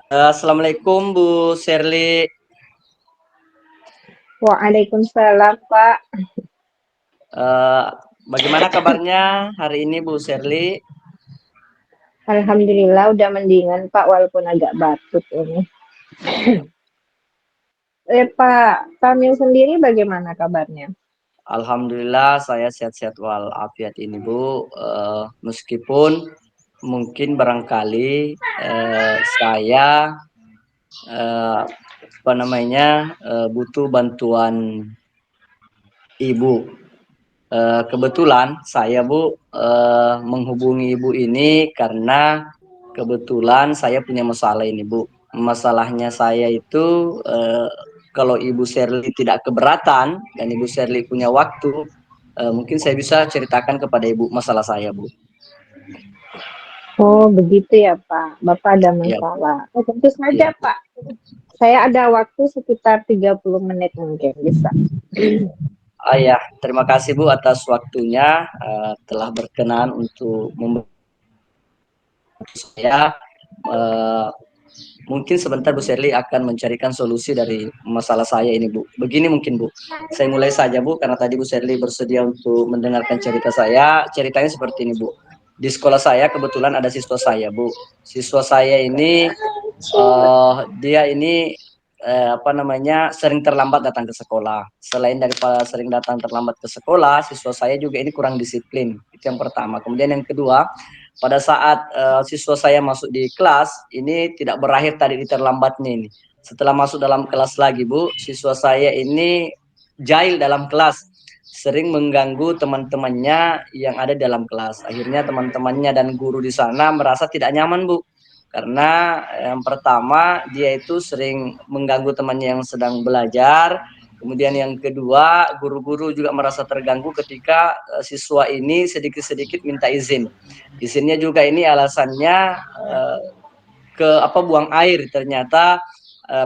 Assalamualaikum Bu Sherly. Waalaikumsalam, Pak. Eh, Bagaimana kabarnya hari ini Bu Sherly? Alhamdulillah udah mendingan, Pak, walaupun agak batuk ini. Pak Tamil sendiri bagaimana kabarnya? Alhamdulillah saya sehat-sehat walafiat ini Bu. Meskipun mungkin barangkali saya apa namanya butuh bantuan Ibu. Kebetulan saya Bu menghubungi Ibu ini karena kebetulan saya punya masalah ini Bu. Masalahnya saya itu kalau Ibu Sherly tidak keberatan dan Ibu Sherly punya waktu, mungkin saya bisa ceritakan kepada Ibu masalah saya Bu. Oh, begitu ya, Pak. Bapak ada Iya, masalah. Oh, tentu iya saja, Bu. Pak. Saya ada waktu sekitar 30 menit mungkin bisa. Ya, terima kasih Bu atas waktunya, telah berkenan untuk membantu saya. Eh, Mungkin sebentar Bu Sherly akan mencarikan solusi dari masalah saya ini Bu. Begini mungkin Bu, saya mulai saja Bu, karena tadi Bu Sherly bersedia untuk mendengarkan cerita saya. Ceritanya seperti ini Bu. Di sekolah saya kebetulan ada siswa saya Bu. Siswa saya ini dia ini apa namanya sering terlambat datang ke sekolah. Selain daripada sering datang terlambat ke sekolah, siswa saya juga ini kurang disiplin. Itu yang pertama. Kemudian yang kedua, pada saat siswa saya masuk di kelas, ini tidak berakhir tadi di terlambatnya ini. Setelah masuk dalam kelas lagi, Bu, siswa saya ini jahil dalam kelas, sering mengganggu teman-temannya yang ada dalam kelas. Akhirnya teman-temannya dan guru di sana merasa tidak nyaman, Bu. Karena yang pertama, dia itu sering mengganggu temannya yang sedang belajar. Kemudian yang kedua, guru-guru juga merasa terganggu ketika siswa ini sedikit-sedikit minta izin. Izinnya juga ini alasannya ke apa buang air, ternyata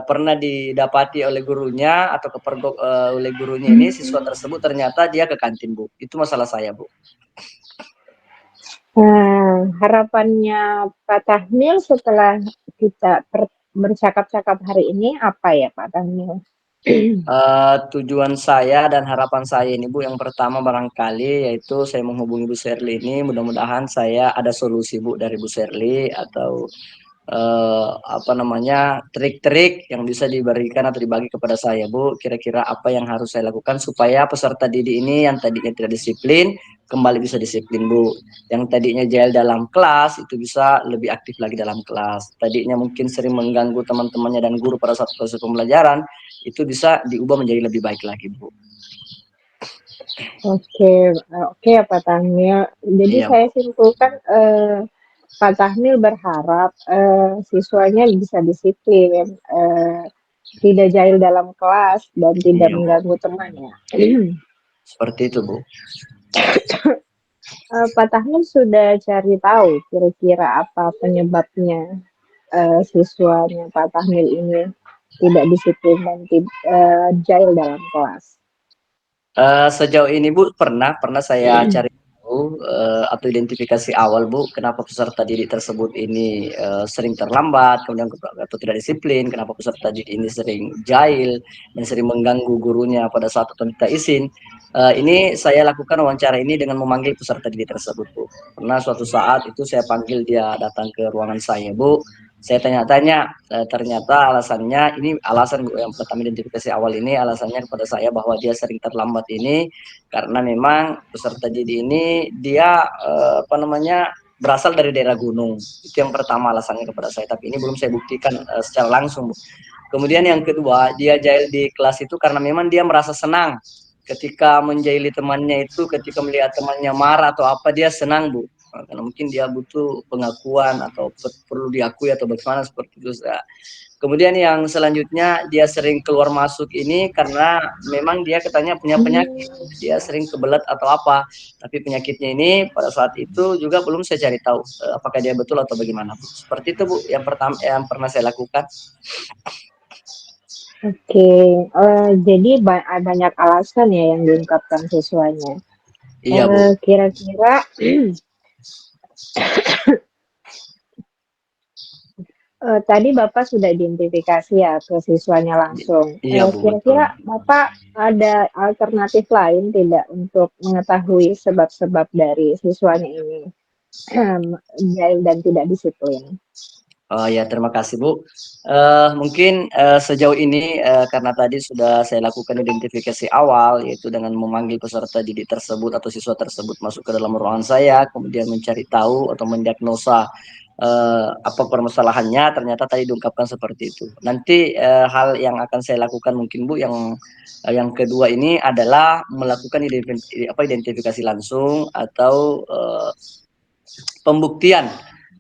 pernah didapati oleh gurunya atau kepergok oleh gurunya ini siswa tersebut ternyata dia ke kantin Bu. Itu masalah saya Bu. Harapannya Pak Tahmil setelah kita bercakap-cakap hari ini apa ya, Pak Tahmil? Tujuan saya dan harapan saya ini Bu, yang pertama barangkali yaitu saya menghubungi Bu Sherly ini, mudah-mudahan saya ada solusi Bu dari Bu Sherly atau apa namanya trik-trik yang bisa diberikan atau dibagi kepada saya Bu, kira-kira apa yang harus saya lakukan supaya peserta didik ini yang tadinya tidak disiplin kembali bisa disiplin Bu, yang tadinya jahil dalam kelas itu bisa lebih aktif lagi dalam kelas, tadinya mungkin sering mengganggu teman-temannya dan guru pada saat proses pembelajaran itu bisa diubah menjadi lebih baik lagi Bu. Oke, oke ya Pak Tahmil. Jadi Iya saya simpulkan Pak Tahmil berharap siswanya bisa disiplin, tidak jahil dalam kelas dan tidak iya Bu, mengganggu temannya. seperti itu Bu. Pak Tahmil sudah cari tahu kira-kira apa penyebabnya siswanya Pak Tahmil ini tidak disiplin dan jahil dalam kelas. Sejauh ini Bu pernah saya cari tahu atau identifikasi awal Bu, kenapa peserta didik tersebut ini sering terlambat, kemudian atau tidak disiplin, kenapa peserta didik ini sering jahil dan sering mengganggu gurunya pada saat minta izin. Ini saya lakukan wawancara ini dengan memanggil peserta didik tersebut Bu. Pernah suatu saat itu saya panggil dia datang ke ruangan saya Bu. Saya tanya-tanya, ternyata alasannya ini alasan yang pertama identifikasi awal ini alasannya kepada saya bahwa dia sering terlambat ini karena memang peserta didik ini dia apa namanya berasal dari daerah gunung. Itu yang pertama alasannya kepada saya, tapi ini belum saya buktikan secara langsung. Kemudian yang kedua, dia jahil di kelas itu karena memang dia merasa senang ketika menjahili temannya itu, ketika melihat temannya marah atau apa dia senang Bu, karena mungkin dia butuh pengakuan atau perlu diakui atau bagaimana seperti itu. Kemudian yang selanjutnya dia sering keluar masuk ini karena memang dia katanya punya penyakit, dia sering kebelet atau apa, tapi penyakitnya ini pada saat itu juga belum saya cari tahu apakah dia betul atau bagaimana Bu. Seperti itu Bu yang pertama yang pernah saya lakukan. Oke, jadi banyak alasan ya yang diungkapkan siswanya. Iya Bu. Kira-kira Tadi Bapak sudah identifikasi ya ke siswanya langsung. Iya Bu, betul. Kira-kira Bapak ada alternatif lain tidak untuk mengetahui sebab-sebab dari siswanya ini jahil dan tidak disiplin? Oh ya, terima kasih Bu. Mungkin sejauh ini karena tadi sudah saya lakukan identifikasi awal, yaitu dengan memanggil peserta didik tersebut atau siswa tersebut masuk ke dalam ruangan saya, kemudian mencari tahu atau mendiagnosa apa permasalahannya. Ternyata tadi diungkapkan seperti itu. Nanti hal yang akan saya lakukan mungkin Bu, yang kedua ini adalah melakukan identifikasi langsung atau pembuktian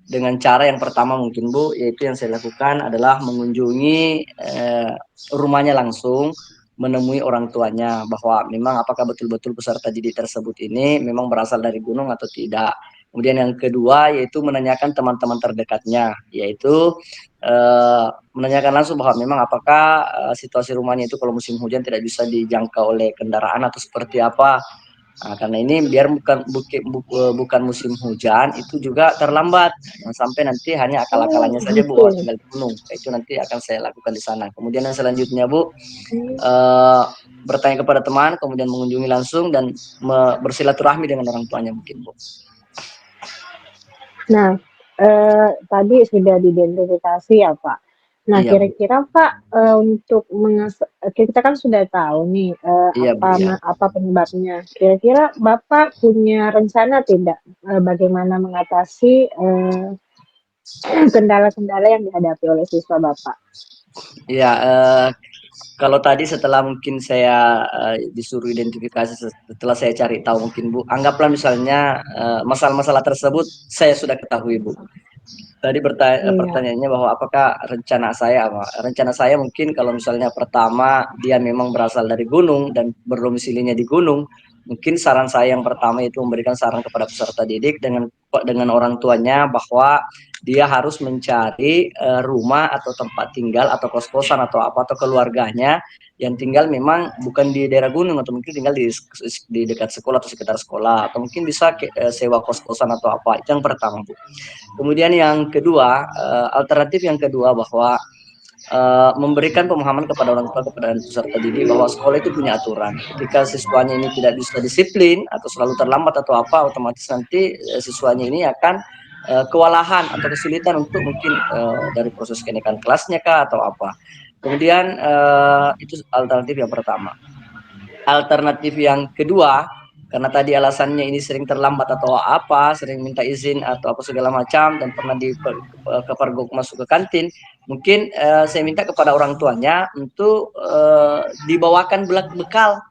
dengan cara yang pertama mungkin Bu, yaitu yang saya lakukan adalah mengunjungi rumahnya langsung, menemui orang tuanya bahwa memang apakah betul-betul peserta didik tersebut ini memang berasal dari gunung atau tidak. Kemudian yang kedua yaitu menanyakan teman-teman terdekatnya, yaitu menanyakan langsung bahwa memang apakah situasi rumahnya itu kalau musim hujan tidak bisa dijangkau oleh kendaraan atau seperti apa. Nah, karena ini biar bukan musim hujan itu juga terlambat. Jangan sampai nanti hanya akal-akalannya Oh, saja Bu, gitu. tinggal di gunung. Itu nanti akan saya lakukan di sana. Kemudian yang selanjutnya Bu, Hmm. bertanya kepada teman, kemudian mengunjungi langsung dan bersilaturahmi dengan orang tuanya mungkin Bu. Nah, tadi sudah diidentifikasi ya Pak. Nah, Iya Bu, kira-kira Pak, untuk kita kan sudah tahu nih, iya Bu, iya. apa penyebabnya. Kira-kira Bapak punya rencana tidak, bagaimana mengatasi, kendala-kendala yang dihadapi oleh siswa Bapak? Iya, kalau tadi setelah mungkin saya disuruh identifikasi, setelah saya cari tahu mungkin Bu, anggaplah misalnya masalah-masalah tersebut saya sudah ketahui Bu. Tadi Iya. pertanyaannya bahwa apakah rencana saya mungkin kalau misalnya pertama dia memang berasal dari gunung dan berdomisilinya di gunung, mungkin saran saya yang pertama itu memberikan saran kepada peserta didik dengan orang tuanya bahwa dia harus mencari rumah atau tempat tinggal atau kos-kosan atau apa atau keluarganya yang tinggal memang bukan di daerah gunung atau mungkin tinggal di dekat sekolah atau sekitar sekolah atau mungkin bisa sewa kos-kosan atau apa. Itu yang pertama Bu. Kemudian yang kedua, alternatif yang kedua bahwa memberikan pemahaman kepada orang tua kepada peserta didik bahwa sekolah itu punya aturan. Ketika siswanya ini tidak bisa disiplin atau selalu terlambat atau apa, otomatis nanti siswanya ini akan kewalahan atau kesulitan untuk mungkin dari proses kenaikan kelasnya kah atau apa. Kemudian itu alternatif yang pertama. Alternatif yang kedua, karena tadi alasannya ini sering terlambat atau apa, sering minta izin atau apa segala macam dan pernah kepergok masuk ke kantin, mungkin saya minta kepada orang tuanya untuk dibawakan bekal.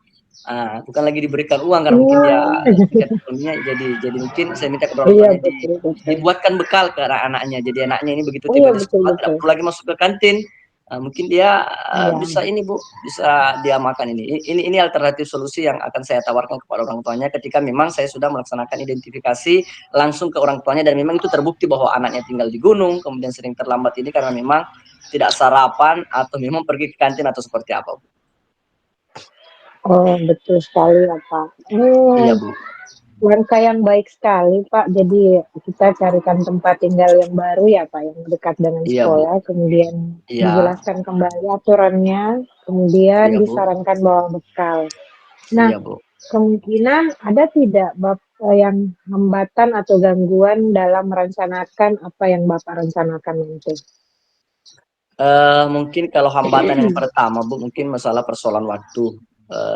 Bukan lagi diberikan uang karena mungkin dia Mmm, tingkat ekonominya, jadi mungkin saya minta kepada orang iya tuanya betul betul. dibuatkan bekal ke anaknya. Jadi anaknya ini begitu Oh tiba iya di betul sekolah tidak betul. perlu lagi masuk ke kantin. Mungkin dia Iya. bisa ini Bu, bisa dia makan ini. Ini alternatif solusi yang akan saya tawarkan kepada orang tuanya ketika memang saya sudah melaksanakan identifikasi langsung ke orang tuanya dan memang itu terbukti bahwa anaknya tinggal di gunung, kemudian sering terlambat ini karena memang tidak sarapan atau memang pergi ke kantin atau seperti apa Bu. Oh, betul sekali ya, Pak. Iya Bu, Langkah yang baik sekali, Pak. Jadi kita carikan tempat tinggal yang baru ya, Pak, yang dekat dengan iya Bu, sekolah, kemudian iya, dijelaskan kembali aturannya, kemudian iya Bu, disarankan bawa bekal. Nah, iya Bu. kemungkinan ada tidak yang hambatan atau gangguan dalam merencanakan apa yang Bapak rencanakan nanti? Mungkin kalau hambatan yang pertama Bu, mungkin masalah persoalan waktu.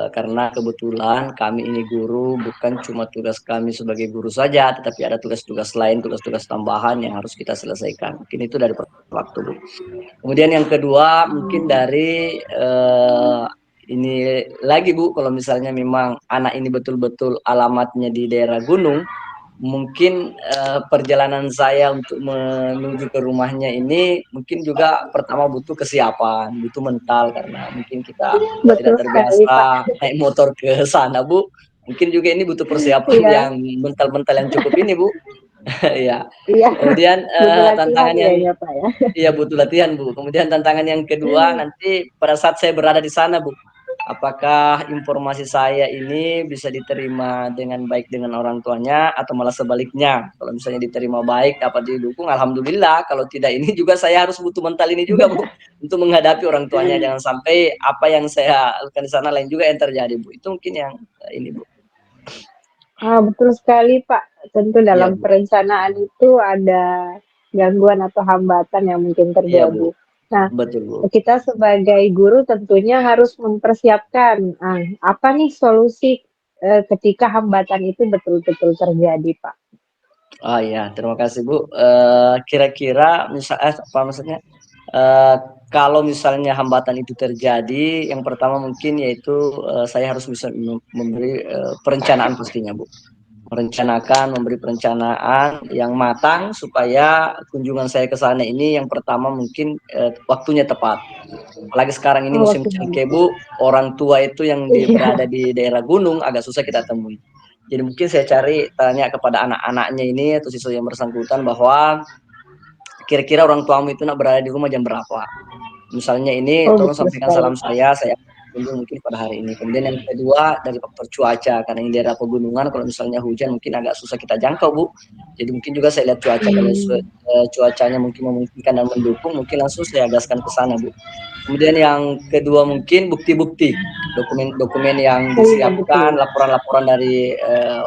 Karena kebetulan kami ini guru, bukan cuma tugas kami sebagai guru saja, tetapi ada tugas-tugas lain, tugas-tugas tambahan yang harus kita selesaikan. Mungkin itu dari waktu Bu. Kemudian yang kedua mungkin dari ini lagi Bu, kalau misalnya memang anak ini betul-betul alamatnya di daerah gunung, mungkin perjalanan saya untuk menuju ke rumahnya ini mungkin juga pertama butuh kesiapan, butuh mental karena mungkin kita tidak Betul sekali, Pak. terbiasa naik motor ke sana Bu. Mungkin juga ini butuh persiapan Iya, yang mental-mental yang cukup ini Bu. Ya. iya. Kemudian Butuh latihan tantangan yang kayaknya, Pak ya. iya butuh latihan Bu. Kemudian tantangan yang kedua nanti pada saat saya berada di sana Bu. apakah informasi saya ini bisa diterima dengan baik dengan orang tuanya atau malah sebaliknya. Kalau misalnya diterima baik, dapat didukung, alhamdulillah. Kalau tidak, ini juga saya harus butuh mental ini juga, Bu, untuk menghadapi orang tuanya. Jangan sampai apa yang saya lakukan di sana lain juga yang terjadi, Bu. Itu mungkin yang ini, Bu. Betul sekali, Pak. Tentu Iya, dalam Bu. perencanaan itu ada gangguan atau hambatan yang mungkin Iya, Bu. terjadi. Nah, Betul, Bu. kita sebagai guru tentunya harus mempersiapkan apa nih solusi ketika hambatan itu betul-betul terjadi, Pak. Oh iya, terima kasih Bu. Kira-kira apa maksudnya? Kalau misalnya hambatan itu terjadi, yang pertama mungkin yaitu saya harus bisa memberi perencanaan pastinya, Bu. Memberi perencanaan yang matang supaya kunjungan saya ke sana ini yang pertama mungkin waktunya tepat. Apalagi sekarang ini musim Waktu cengkeh, hambatan. Bu, orang tua itu yang berada Iya. di daerah gunung agak susah kita temui. Jadi mungkin saya tanya kepada anak-anaknya ini atau siswa yang bersangkutan bahwa kira-kira orang tuamu itu nak berada di rumah jam berapa. Misalnya ini Oh, tolong betul sampaikan sekali, salam Pak. saya kunjung mungkin pada hari ini. Kemudian yang kedua dari faktor cuaca, karena ini daerah pegunungan, kalau misalnya hujan mungkin agak susah kita jangkau, Bu. Jadi mungkin juga saya lihat cuaca, kalau Hmm. cuacanya mungkin memungkinkan dan mendukung, mungkin langsung saya gaskan ke sana, Bu. Kemudian yang kedua mungkin bukti-bukti, dokumen-dokumen yang Oh iya, disiapkan, betul. laporan-laporan dari eh,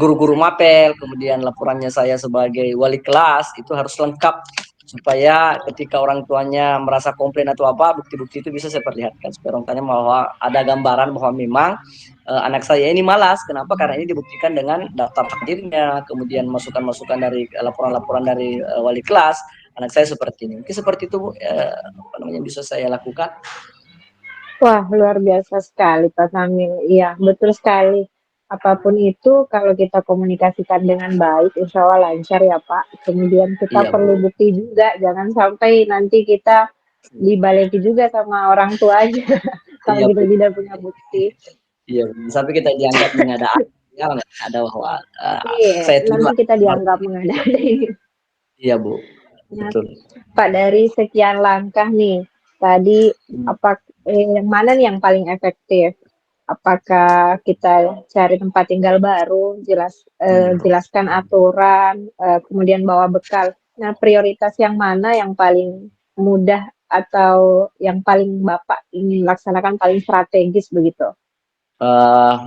guru-guru mapel, kemudian laporannya saya sebagai wali kelas itu harus lengkap supaya ketika orang tuanya merasa komplain atau apa, bukti-bukti itu bisa saya perlihatkan supaya orang tuanya bahwa ada gambaran bahwa memang anak saya ini malas. Kenapa? Karena ini dibuktikan dengan daftar hadirnya, kemudian masukan-masukan dari laporan-laporan dari wali kelas. Anak saya seperti ini. Mungkin seperti itu apa namanya bisa saya lakukan. Wah, luar biasa sekali, Pak Samil. Iya, betul sekali. Apapun itu, kalau kita komunikasikan dengan baik, insya Allah lancar ya, Pak. Kemudian kita Iya, perlu Bu. bukti juga, jangan sampai nanti kita dibalik juga sama orang tuanya kalau Iya, kita Bu. tidak punya bukti. Iya, sampai kita dianggap mengada-ada, ya, ada bahwa Iya, saya tuduh. nanti kita dianggap mengada-ada. Iya, Bu. Nah, Betul. Pak, dari sekian langkah nih, tadi yang mana nih yang paling efektif? Apakah kita cari tempat tinggal baru, Hmm. jelaskan aturan, kemudian bawa bekal. Nah, prioritas yang mana yang paling mudah atau yang paling Bapak ingin laksanakan paling strategis begitu?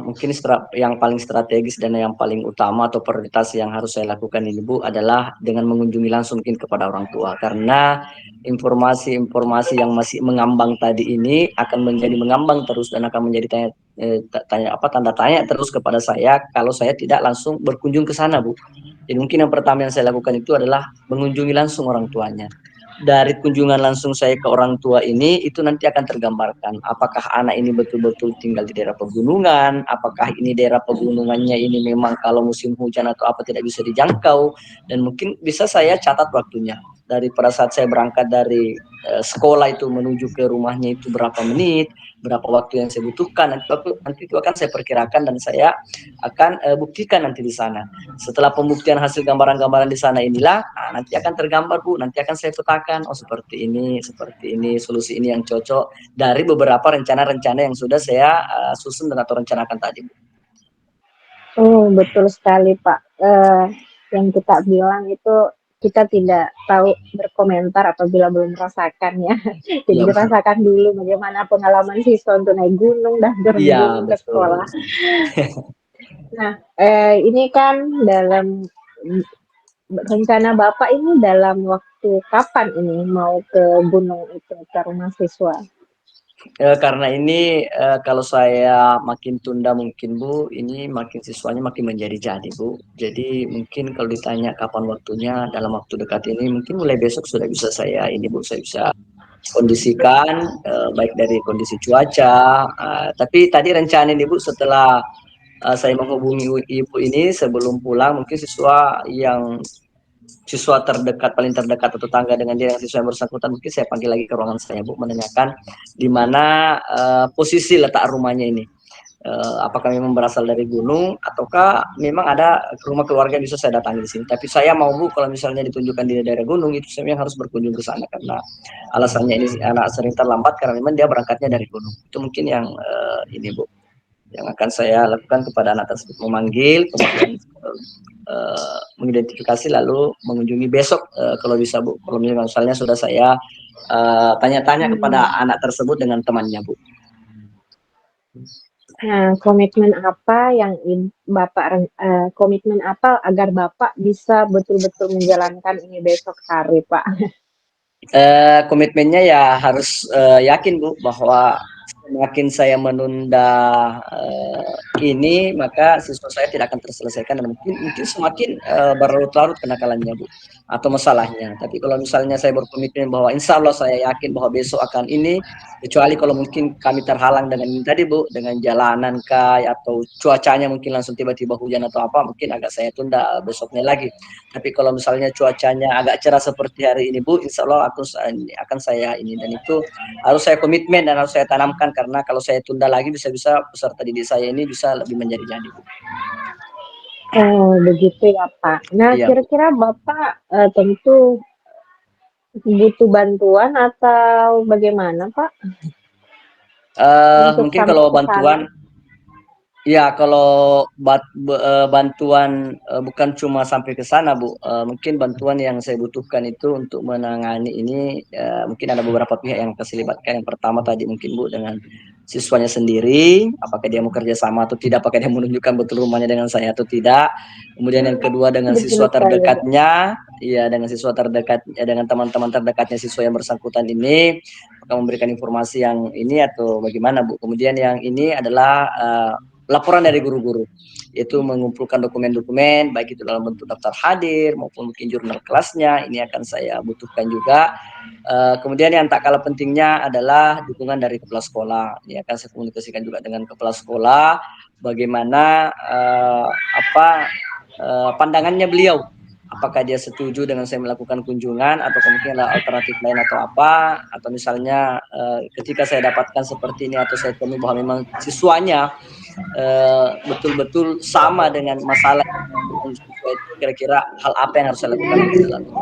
Mungkin yang paling strategis dan yang paling utama atau prioritas yang harus saya lakukan ini, Bu, adalah dengan mengunjungi langsung mungkin kepada orang tua. Karena informasi-informasi yang masih mengambang tadi ini akan menjadi mengambang terus dan akan menjadi tanda tanya terus kepada saya kalau saya tidak langsung berkunjung ke sana, Bu. Jadi mungkin yang pertama yang saya lakukan itu adalah mengunjungi langsung orang tuanya. Dari kunjungan langsung saya ke orang tua ini, itu nanti akan tergambarkan apakah anak ini betul-betul tinggal di daerah pegunungan, apakah ini daerah pegunungannya ini memang kalau musim hujan atau apa tidak bisa dijangkau, dan mungkin bisa saya catat waktunya. Dari pada saat saya berangkat dari sekolah itu menuju ke rumahnya itu berapa menit, berapa waktu yang saya butuhkan, nanti itu akan saya perkirakan dan saya akan buktikan nanti di sana. Setelah pembuktian hasil gambaran-gambaran di sana inilah, nanti akan tergambar, Bu, nanti akan saya petakan, oh seperti ini, solusi ini yang cocok dari beberapa rencana-rencana yang sudah saya susun dan atau rencanakan tadi, Bu. Oh, betul sekali, Pak. Yang kita bilang itu kita tidak tahu berkomentar apabila belum merasakan ya. Jadi Iya, Bu. rasakan dulu bagaimana pengalaman siswa untuk naik gunung dan turun Iya, gunung ke betul. sekolah. Nah, ini kan dalam rencana Bapak ini dalam waktu kapan ini mau ke gunung itu, ke rumah siswa? Karena ini kalau saya makin tunda mungkin, Bu, ini makin siswanya makin menjadi-jadi, Bu. Jadi mungkin kalau ditanya kapan waktunya, dalam waktu dekat ini mungkin mulai besok sudah bisa saya ini, Bu, saya bisa kondisikan baik dari kondisi cuaca. Tapi tadi rencana ini, Bu, setelah saya menghubungi ibu ini sebelum pulang, mungkin siswa terdekat, paling terdekat atau tetangga dengan dia, yang siswa yang bersangkutan, mungkin saya panggil lagi ke ruangan saya, Bu, menanyakan di mana posisi letak rumahnya ini. apakah memang berasal dari gunung ataukah memang ada rumah keluarga yang bisa saya datangi di sini. Tapi saya mau Bu, kalau misalnya ditunjukkan di daerah gunung itu saya yang harus berkunjung ke sana karena alasannya ini anak sering terlambat karena memang dia berangkatnya dari gunung. Itu mungkin yang ini Bu, yang akan saya lakukan kepada anak tersebut, memanggil, kemudian mengidentifikasi lalu mengunjungi besok kalau bisa Bu. Kalau misalnya sudah saya tanya-tanya kepada anak tersebut dengan temannya Bu. Nah, komitmen apa yang Bapak komitmen apa agar Bapak bisa betul-betul menjalankan ini besok hari, Pak? Komitmennya ya harus yakin Bu bahwa semakin saya menunda ini maka siswa saya tidak akan terselesaikan dan mungkin semakin berlarut-larut kenakalannya Bu atau masalahnya. Tapi kalau misalnya saya berkomitmen bahwa insya Allah saya yakin bahwa besok akan ini, kecuali kalau mungkin kami terhalang dengan ini tadi Bu, dengan jalanan kah atau cuacanya mungkin langsung tiba-tiba hujan atau apa, mungkin agak saya tunda besoknya lagi. Tapi kalau misalnya cuacanya agak cerah seperti hari ini Bu, insya Allah akan saya ini, dan itu harus saya komitmen dan harus saya tanamkan karena kalau saya tunda lagi bisa-bisa peserta didik saya ini bisa lebih menjadi-jadi Bu. Oh, begitu ya Pak. Nah, Iya Bu. kira-kira Bapak tentu butuh bantuan atau bagaimana Pak untuk Mungkin sampai kalau ke sana? bantuan, ya kalau bantuan bukan cuma sampai ke sana Bu, mungkin bantuan yang saya butuhkan itu untuk menangani ini mungkin ada beberapa pihak yang kasih libatkan. Yang pertama tadi mungkin Bu dengan siswanya sendiri, apakah dia mau kerja sama atau tidak, apakah dia menunjukkan betul rumahnya dengan saya atau tidak. Kemudian yang kedua dengan Betul siswa sekali. terdekatnya, ya dengan siswa terdekat, ya dengan teman-teman terdekatnya siswa yang bersangkutan ini, apakah memberikan informasi yang ini atau bagaimana Bu. Kemudian yang ini adalah laporan dari guru-guru, yaitu mengumpulkan dokumen-dokumen baik itu dalam bentuk daftar hadir maupun mungkin jurnal kelasnya, ini akan saya butuhkan juga. Kemudian yang tak kalah pentingnya adalah dukungan dari kepala sekolah, ini akan saya komunikasikan juga dengan kepala sekolah bagaimana pandangannya beliau, apakah dia setuju dengan saya melakukan kunjungan atau mungkin ada alternatif lain atau apa, atau misalnya ketika saya dapatkan seperti ini atau saya temui bahwa memang siswanya betul-betul sama dengan masalah yang siswa itu, kira-kira hal apa yang harus saya lakukan lebih lanjut.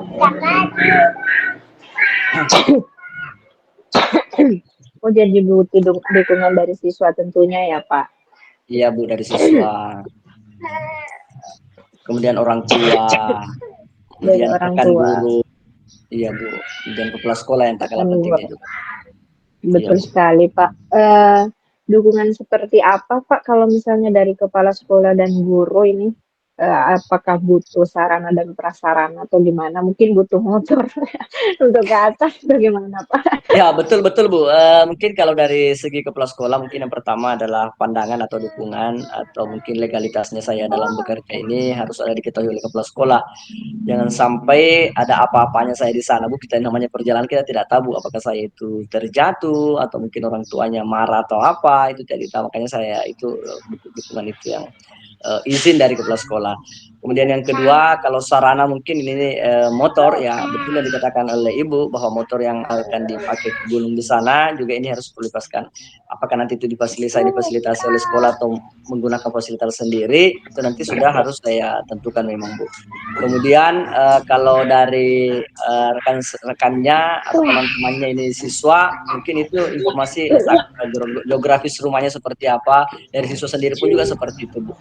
Oh, jadi butuh dukungan dari siswa tentunya ya Pak. Iya Bu, dari siswa, kemudian orang tua, Dari kemudian orang rekan tua. guru, iya Bu, kemudian kepala sekolah yang tak kalah pentingnya juga. Iya Betul Bu. sekali Pak. Dukungan seperti apa Pak kalau misalnya dari kepala sekolah dan guru ini? Apakah butuh sarana dan prasarana atau gimana? Mungkin butuh motor untuk ke atas, bagaimana Pak? Ya betul betul Bu. Mungkin kalau dari segi kepala sekolah mungkin yang pertama adalah pandangan atau dukungan atau mungkin legalitasnya saya dalam bekerja ini harus ada diketahui oleh kepala sekolah. Jangan sampai ada apa-apanya saya di sana Bu. Kita namanya perjalanan kita tidak tahu Bu, apakah saya itu terjatuh atau mungkin orang tuanya marah atau apa, itu tidak tahu. Makanya saya itu butuh dukungan itu yang izin dari kepala sekolah. Kemudian yang kedua, kalau sarana mungkin ini motor, ya betul yang dikatakan oleh Ibu bahwa motor yang akan dipakai ke gunung di sana juga ini harus diprioritaskan. Apakah nanti itu difasilitasi oleh sekolah atau menggunakan fasilitas sendiri, itu nanti sudah harus saya tentukan memang Bu. Kemudian kalau dari rekan-rekannya atau teman-temannya ini siswa, mungkin itu informasi letak geografis rumahnya seperti apa, dari siswa sendiri pun juga seperti itu Bu.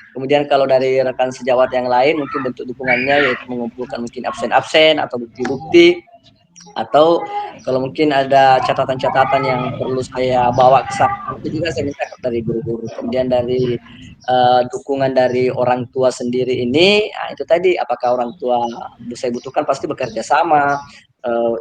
Kemudian kalau dari rekan sejawat yang lain mungkin bentuk dukungannya yaitu mengumpulkan mungkin absen-absen atau bukti-bukti, atau kalau mungkin ada catatan-catatan yang perlu saya bawa ke sana itu juga saya minta dari guru-guru. Kemudian dari dukungan dari orang tua sendiri ini, nah itu tadi apakah orang tua saya butuhkan pasti bekerja sama,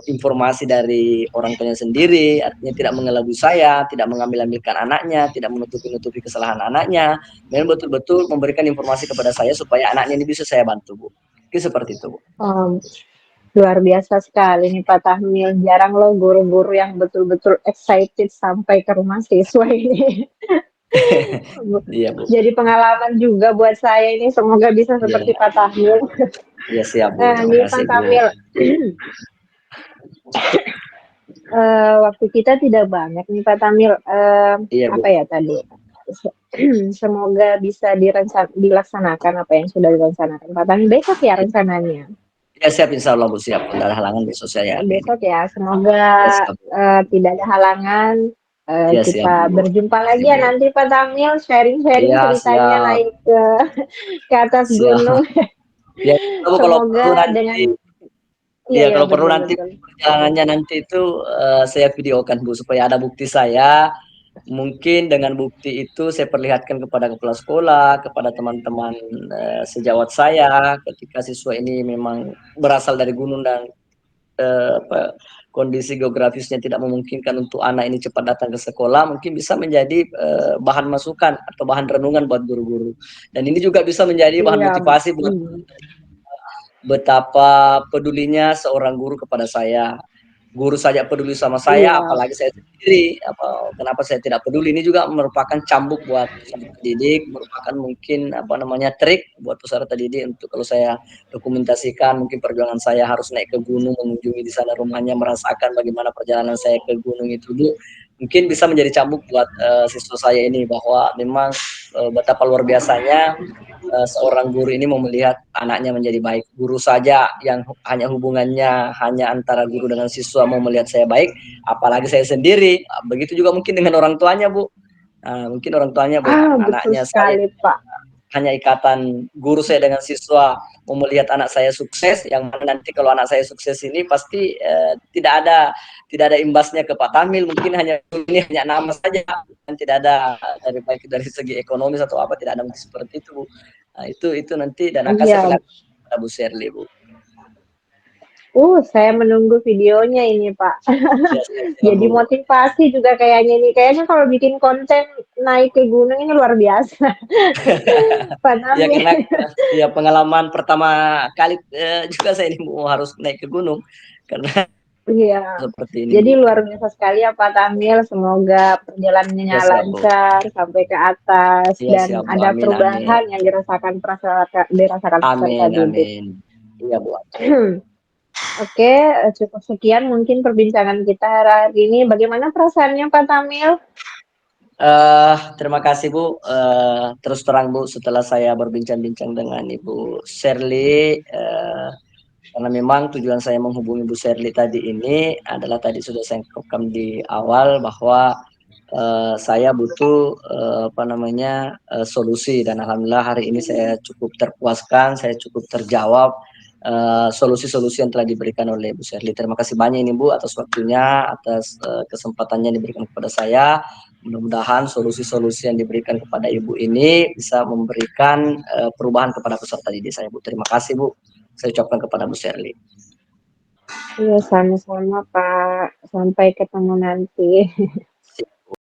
informasi dari orang tuanya sendiri, artinya tidak mengelabui saya, tidak mengambil-ambilkan anaknya, tidak menutupi-nutupi kesalahan anaknya, dan betul-betul memberikan informasi kepada saya supaya anaknya ini bisa saya bantu Bu. Mungkin seperti itu Bu. Luar biasa sekali nih Pak Tahmil. Jarang loh guru-guru yang betul-betul excited sampai ke rumah siswa ini. Iya Bu. Jadi pengalaman juga buat saya ini. Semoga bisa seperti Iya. Pak Tahmil. Iya siap Bu, terima Nih kasih Pak Bu. Tahmil, waktu kita tidak banyak nih Pak Tamil. Iya Bu. Apa ya tadi? Semoga bisa dilaksanakan apa yang sudah direncanakan Pak Tami. Besok ya rencananya. Ya siap, insya Allah Bu, siap. Tidak ada halangan besok saya ini. Besok ya, semoga Ya siap Bu. tidak ada halangan. Ya siap Kita Bu. berjumpa Terima lagi kasih ya Bu. nanti Pak Tamil sharing-sharing Iya ceritanya siap, naik ke atas gunung. siap. Ya Bu, kalau perlu Semoga dengan nanti, iya ya ya kalau perlu betul nanti betul. perjalanannya nanti itu saya videokan Bu supaya ada bukti saya. Mungkin dengan bukti itu saya perlihatkan kepada kepala sekolah, kepada teman-teman sejawat saya, ketika siswa ini memang berasal dari gunung dan kondisi geografisnya tidak memungkinkan untuk anak ini cepat datang ke sekolah, mungkin bisa menjadi bahan masukan atau bahan renungan buat guru-guru. Dan ini juga bisa menjadi bahan Iya. motivasi buat betapa pedulinya seorang guru kepada saya. Guru saja peduli sama saya, Iya. apalagi saya sendiri. Kenapa saya tidak peduli? Ini juga merupakan cambuk buat peserta didik, merupakan mungkin apa namanya trik buat peserta didik untuk kalau saya dokumentasikan mungkin perjuangan saya harus naik ke gunung, mengunjungi di sana rumahnya, merasakan bagaimana perjalanan saya ke gunung itu dulu. Mungkin bisa menjadi cambuk buat siswa saya ini bahwa memang betapa luar biasanya seorang guru ini mau melihat anaknya menjadi baik. Guru saja yang hanya hubungannya hanya antara guru dengan siswa mau melihat saya baik, apalagi saya sendiri. Begitu juga mungkin dengan orang tuanya, Bu. Mungkin orang tuanya melihat Betul anaknya saya sekali Pak. hanya ikatan guru saya dengan siswa mau melihat anak saya sukses, yang mana nanti kalau anak saya sukses ini pasti tidak ada imbasnya ke Pak Tamil, mungkin hanya ini hanya nama saja dan tidak ada dari baik dari segi ekonomis atau apa, tidak ada mungkin seperti itu Bu. Itu nanti dan akan saya Iya. perlihatkan kepada Bu Sherly Bu. Saya menunggu videonya ini Pak. Ya siap-siap Jadi Bu. motivasi juga kayaknya nih. Kayaknya kalau bikin konten naik ke gunung ini luar biasa. Pak Ya Nami. karena ya pengalaman pertama kali juga saya ini Bu harus naik ke gunung karena Iya. seperti ini Jadi Bu. luar biasa sekali ya Pak Tamil. Semoga perjalanannya Ya siap Bu. lancar sampai ke atas Ya dan siap Bu. ada Amin amin. perubahan yang dirasakan peserta Amin, didik. amin. Iya, Bu. Oke, cukup sekian mungkin perbincangan kita hari ini. Bagaimana perasaannya Pak Tamil? Terima kasih, Bu. Terus terang, Bu, setelah saya berbincang-bincang dengan Ibu Sherly, karena memang tujuan saya menghubungi Bu Sherly tadi ini adalah tadi sudah saya ungkapkan di awal bahwa saya butuh solusi dan alhamdulillah hari ini saya cukup terpuaskan, saya cukup terjawab solusi-solusi yang telah diberikan oleh Bu Sherly. Terima kasih banyak ini Bu atas waktunya, atas kesempatannya yang diberikan kepada saya. Mudah-mudahan solusi-solusi yang diberikan kepada Ibu ini bisa memberikan perubahan kepada peserta didik saya Bu. Terima kasih Bu. Saya ucapkan kepada Bu Sherly. Iya, sama-sama Pak. Sampai ketemu nanti.